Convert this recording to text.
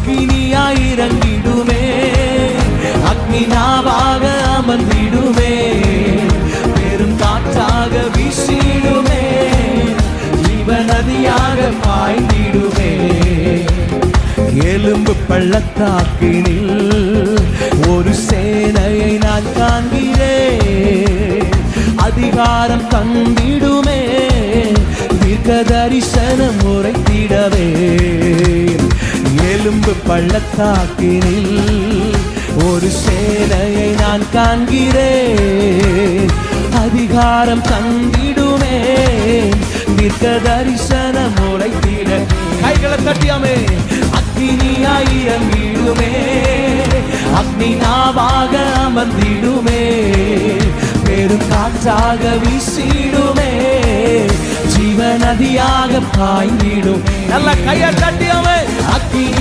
அக்கினியாய் இறங்கிடுமே, அக்னி நாவாக அமர்ந்திடுமே, பெரும் காற்றாக வீசிடுமே, ஜீவநதியாக பாய்ந்திடுமே. எலும்பு பள்ளத்தாக்கினில் ஒரு சேனையை நான் காண்கிறேன், அதிகாரம் தந்திடுமே, தீர்க்க தரிசனம் உரைத்திடவே. எலும்பு பள்ளத்தாக்கினில் ஒரு சேனையை நான் காண்கிறேன், அதிகாரம் தந்திடுமே, தீர்க்க தரிசனம் உரைத்திட. கைகளை தட்டியாமே. அக்னியாய் இறங்கிடுமே, அக்னி நாவாக அமர்ந்திடுமே, பெரும் காற்றாக வீசிடுமே, ஜீவநதியாக பாய்ந்திடும். நல்ல கையை தட்டியாமே. அக்னி